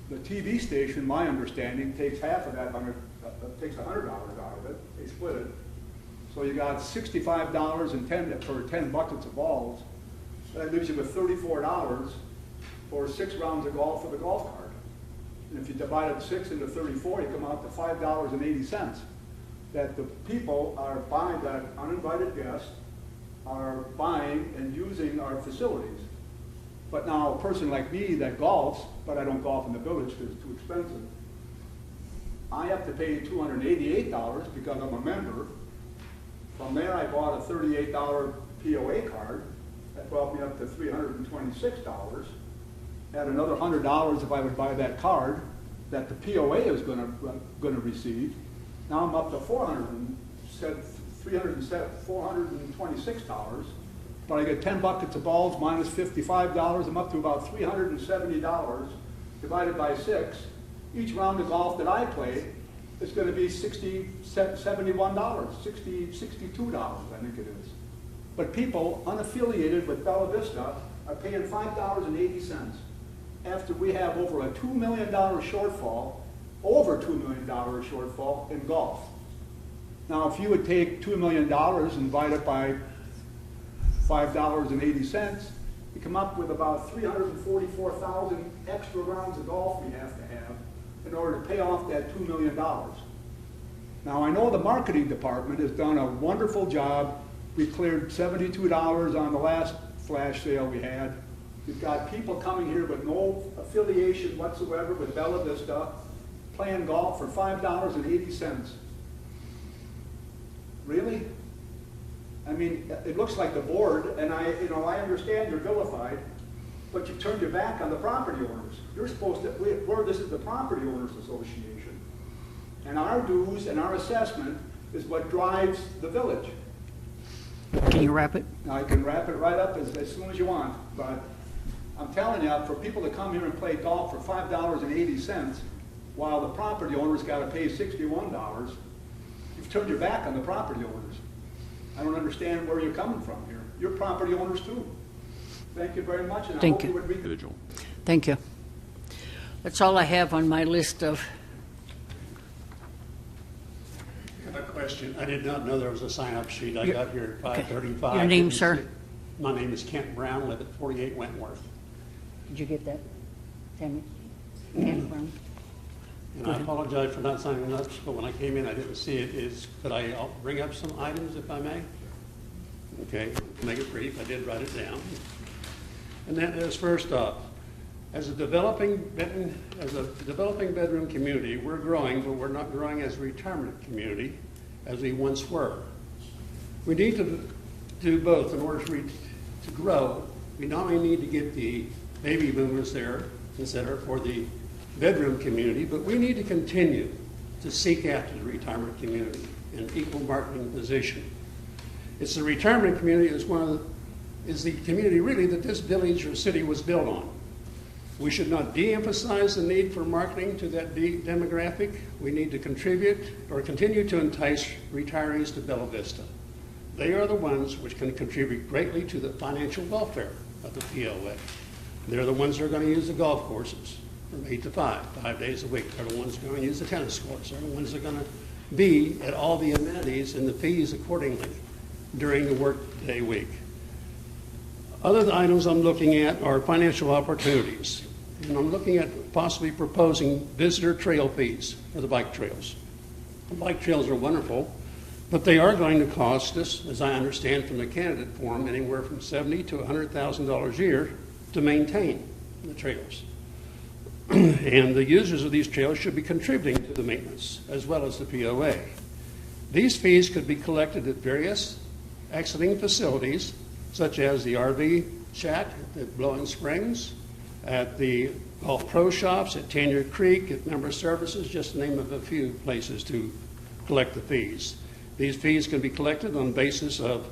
the TV station, my understanding, takes half of that, takes $100 out of it. They split it. So you got $65 for 10 buckets of balls. That leaves you with $34 for 6 rounds of golf for the golf cart. And if you divide 6 into 34, you come out to $5.80. That the people are buying, that uninvited guests are buying and using our facilities. But now a person like me that golfs, but I don't golf in the village because it's too expensive, I have to pay $288 because I'm a member. From there I bought a $38 POA card. That brought me up to $326. Add another $100 if I would buy that card that the POA is going to receive. Now I'm up to $426, but I get 10 buckets of balls minus $55. I'm up to about $370 divided by 6. Each round of golf that I play is going to be $71, $62, I think it is. But people unaffiliated with Bella Vista are paying $5.80 after we have over a $2 million shortfall, in golf. Now, if you would take $2 million and divide it by $5.80, you come up with about 344,000 extra rounds of golf we have to have in order to pay off that $2 million. Now, I know the marketing department has done a wonderful job. We cleared $72 on the last flash sale we had. We've got people coming here with no affiliation whatsoever with Bella Vista, playing golf for $5.80. Really? I mean, it looks like the board, and I understand you're vilified, but you've turned your back on the property owners. You're supposed to, this is the Property Owners Association. And our dues and our assessment is what drives the village. Can you wrap it? I can wrap it right up as soon as you want, but I'm telling you, for people to come here and play golf for $5.80, while the property owners got to pay $61, you've turned your back on the property owners. I don't understand where you're coming from here. You're property owners too. Thank you very much, and I hope you would read it. Thank you. That's all I have on my list of. I have a question. I did not know there was a sign-up sheet. I got here at 5:35. Your name, sir? My name is Kent Brown, live at 48 Wentworth. Did you get that, Tammy? Tammy Brown? And I apologize for not signing up, but when I came in, I didn't see it. Could I bring up some items, if I may? Okay, to make it brief, I did write it down. And that is, first off, as a developing bedroom community, we're growing, but we're not growing as a retirement community as we once were. We need to do both in order to grow. We not only need to get the baby boomers there, consider for the bedroom community, but we need to continue to seek after the retirement community in equal marketing position. It's the retirement community is the community really that this village or city was built on. We should not de-emphasize the need for marketing to that demographic. We need to contribute or continue to entice retirees to Bella Vista. They are the ones which can contribute greatly to the financial welfare of the POA. They're the ones that are going to use the golf courses from 8 to 5 days a week. They're the ones that are going to use the tennis courts. They're the ones that are going to be at all the amenities and the fees accordingly during the workday week. Other items I'm looking at are financial opportunities. And I'm looking at possibly proposing visitor trail fees for the bike trails. The bike trails are wonderful, but they are going to cost us, as I understand from the candidate forum, anywhere from $70,000 to $100,000 a year to maintain the trails. And the users of these trails should be contributing to the maintenance, as well as the POA. These fees could be collected at various exiting facilities, such as the RV shack at Blowing Springs, at the golf pro shops, at Tanya Creek, at member services, just to name of a few places to collect the fees. These fees can be collected on the basis of,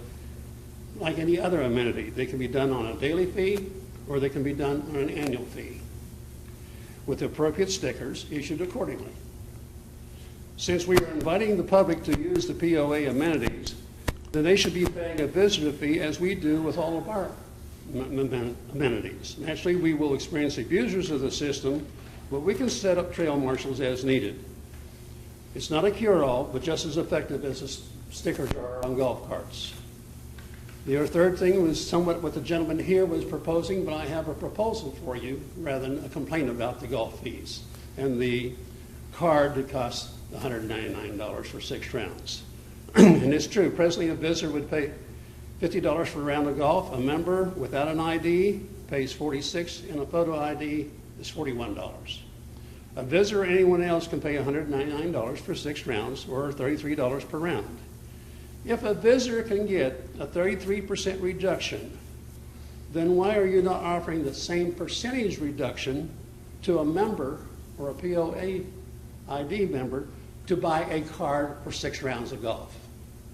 like any other amenity. They can be done on a daily fee, or they can be done on an annual fee, with appropriate stickers issued accordingly. Since we are inviting the public to use the POA amenities, then they should be paying a visitor fee as we do with all of our amenities. Naturally, we will experience abusers of the system, but we can set up trail marshals as needed. It's not a cure-all, but just as effective as a stickers are on golf carts. The third thing was somewhat what the gentleman here was proposing, but I have a proposal for you rather than a complaint about the golf fees and the card that costs $199 for 6 rounds. And it's true, presently a visitor would pay $50 for a round of golf. A member without an ID pays $46, and a photo ID is $41. A visitor or anyone else can pay $199 for 6 rounds, or $33 per round. If a visitor can get a 33% reduction, then why are you not offering the same percentage reduction to a member or a POA ID member to buy a card for 6 rounds of golf?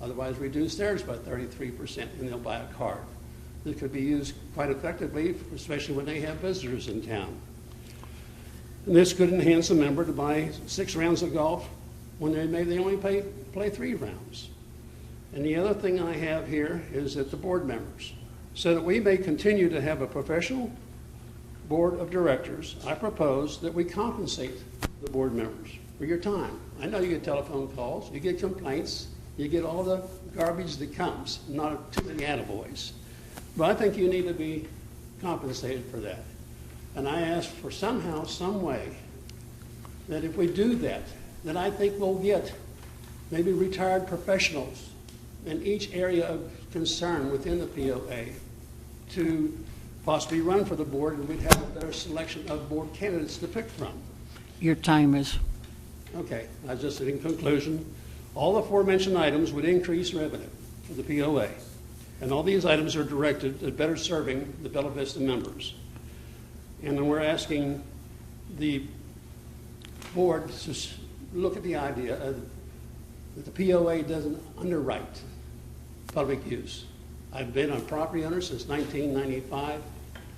Otherwise, reduce theirs by 33% and they'll buy a card. That could be used quite effectively, especially when they have visitors in town. And this could enhance a member to buy 6 rounds of golf when they only play 3 rounds. And the other thing I have here is that the board members, so that we may continue to have a professional board of directors, I propose that we compensate the board members for your time. I know you get telephone calls, you get complaints, you get all the garbage that comes, not too many attaboys. But I think you need to be compensated for that. And I ask for somehow, some way, that if we do that, then I think we'll get maybe retired professionals in each area of concern within the POA to possibly run for the board, and we'd have a better selection of board candidates to pick from. Your time is. Okay, I just in conclusion, all the aforementioned items would increase revenue for the POA. And all these items are directed at better serving the Bella Vista members. And then we're asking the board to look at the idea that the POA doesn't underwrite public use. I've been a property owner since 1995,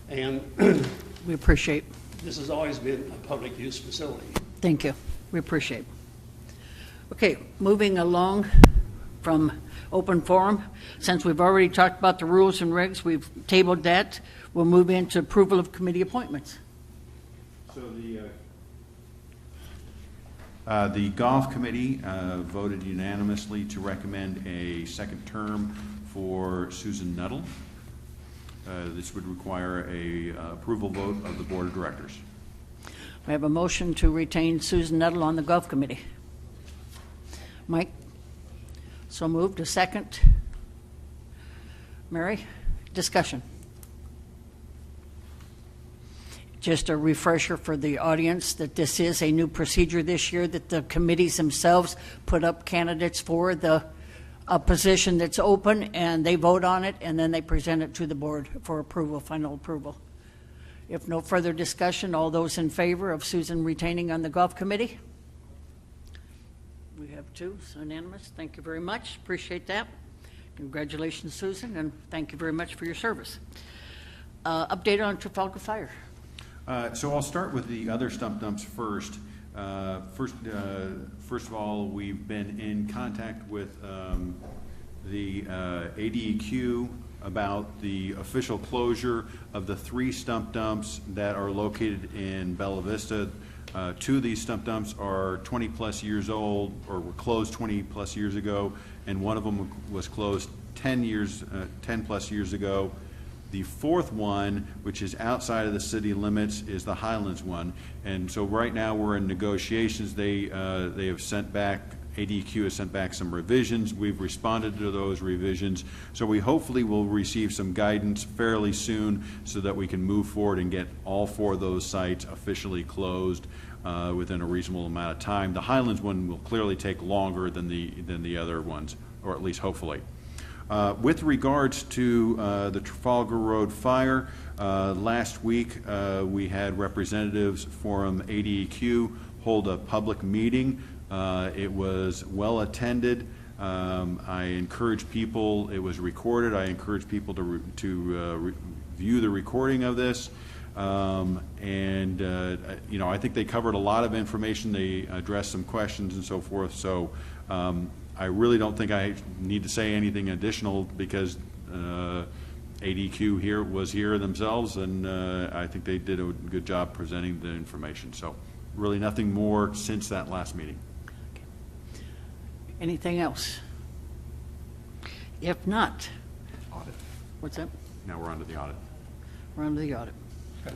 and we appreciate. This has always been a public use facility. Thank you. We appreciate. Okay, moving along from open forum. Since we've already talked about the rules and regs, we've tabled that. We'll move into approval of committee appointments. So the golf committee voted unanimously to recommend a second term for Susan Nuttall. This would require a approval vote of the board of directors. We have a motion to retain Susan Nuttall on the golf committee. Mike? So moved. A second. Mary? Discussion. Just a refresher for the audience that this is a new procedure this year, that the committees themselves put up candidates for the a position that's open, and they vote on it, and then they present it to the board for approval, final approval. If no further discussion, all those in favor of Susan retaining on the golf committee? We have two, so unanimous. Thank you very much. Appreciate that. Congratulations, Susan, and thank you very much for your service. Update on Trafalgar Fire. So I'll start with the other stump dumps first. First of all, we've been in contact with the ADEQ about the official closure of the 3 stump dumps that are located in Bella Vista. 2 of these stump dumps are 20 plus years old, or were closed 20 plus years ago, and one of them was closed 10 plus years ago. The 4th one, which is outside of the city limits, is the Highlands one. And so right now we're in negotiations. They have sent back, ADQ has sent back some revisions. We've responded to those revisions. So we hopefully will receive some guidance fairly soon so that we can move forward and get all 4 of those sites officially closed within a reasonable amount of time. The Highlands one will clearly take longer than the other ones, or at least hopefully. With regards to the Trafalgar Road fire, last week we had representatives from ADEQ hold a public meeting. It was well attended. I encourage people, it was recorded, I encourage people to view the recording of this. You know, I think they covered a lot of information. They addressed some questions and so forth. So I really don't think I need to say anything additional because ADQ was here themselves, and I think they did a good job presenting the information. So really nothing more since that last meeting. Okay. Anything else? If not, Audit. What's that? Now we're on to the audit. We're on to the audit.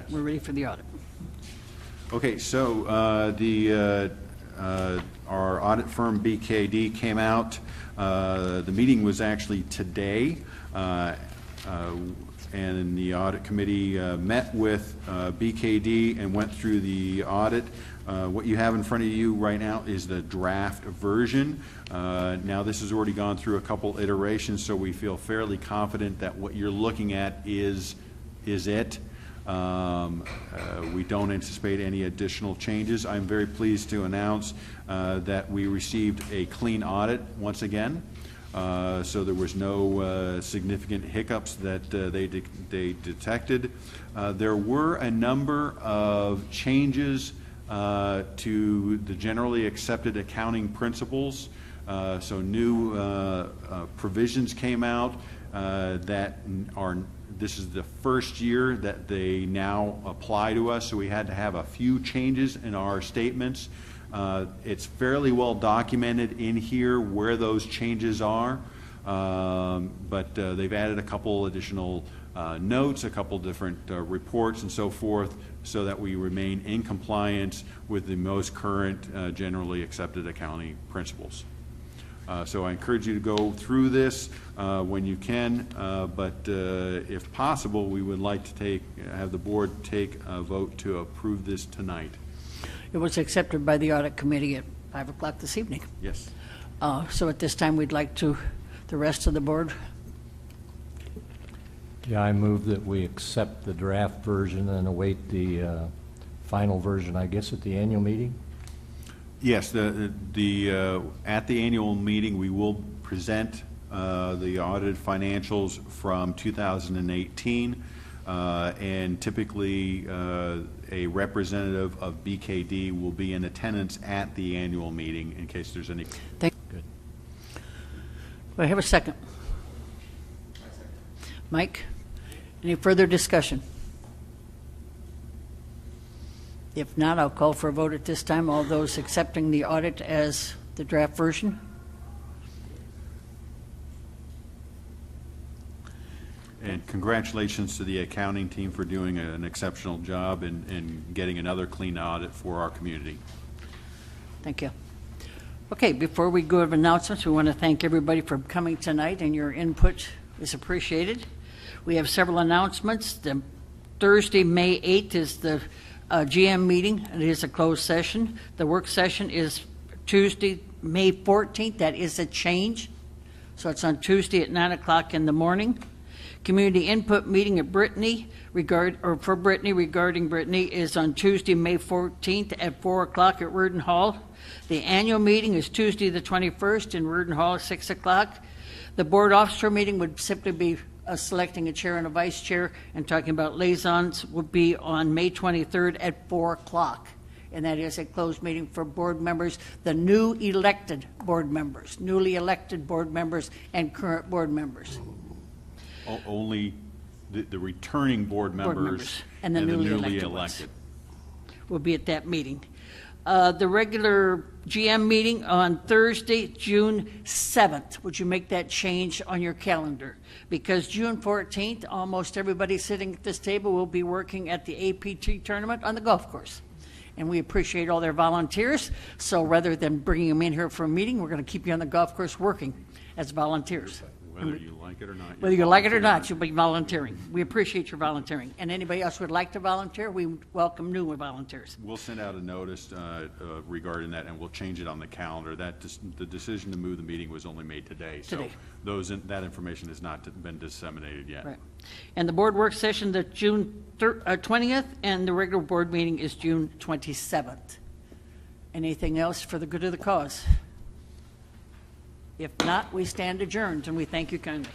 We're ready for the audit. Okay, so our audit firm BKD came out. The meeting was actually today, and the audit committee met with BKD and went through the audit. What you have in front of you right now is the draft version. Now this has already gone through a couple iterations, so we feel fairly confident that what you're looking at is it. We don't anticipate any additional changes. I'm very pleased to announce that we received a clean audit once again. So there was no significant hiccups that they detected. There were a number of changes to the generally accepted accounting principles. So new provisions came out that are, this is the first year that they now apply to us, so we had to have a few changes in our statements. It's fairly well documented in here where those changes are, but they've added a couple additional notes, a couple different reports and so forth, so that we remain in compliance with the most current generally accepted accounting principles. So I encourage you to go through this when you can, but if possible, we would like to have the board take a vote to approve this tonight. It was accepted by the audit committee at 5 o'clock this evening. Yes. So at this time, we'd like to, the rest of the board. Yeah, I move that we accept the draft version and await the final version, I guess, at the annual meeting. Yes, at the annual meeting, we will present the audited financials from 2018, and typically a representative of BKD will be in attendance at the annual meeting in case there's any. Thank you. Good. Do I have a second? Mike, any further discussion? If not, I'll call for a vote at this time. All those accepting the audit as the draft version? And congratulations to the accounting team for doing an exceptional job in getting another clean audit for our community. Thank you. Okay, before we go to announcements, we want to thank everybody for coming tonight, and your input is appreciated. We have several announcements. The Thursday, May 8th is the GM meeting. It is a closed session. The work session is Tuesday, May 14th. That is a change. So it's on Tuesday at 9 o'clock in the morning. Community input meeting at Brittany for Brittany regarding Brittany is on Tuesday, May 14th at 4 o'clock at Reardon Hall. The annual meeting is Tuesday the 21st in Reardon Hall at 6 o'clock. The board officer meeting would simply be selecting a chair and a vice chair, and talking about liaisons would be on May 23rd at 4 o'clock. And that is a closed meeting for board members, the newly elected board members and current board members. Only the returning board members and the newly elected elected. Will be at that meeting. The regular GM meeting on Thursday, June 7th. Would you make that change on your calendar? Because June 14th, almost everybody sitting at this table will be working at the APT tournament on the golf course. And we appreciate all their volunteers. So rather than bringing them in here for a meeting, we're going to keep you on the golf course working as volunteers. Whether you like it or not. Whether you like it or not, you'll be volunteering. We appreciate your volunteering. And anybody else who would like to volunteer, we welcome new volunteers. We'll send out a notice regarding that, and we'll change it on the calendar. The decision to move the meeting was only made today. Today. So that information has not been disseminated yet. Right. And the board work session, the June 20th, and the regular board meeting is June 27th. Anything else for the good of the cause? If not, we stand adjourned, and we thank you kindly.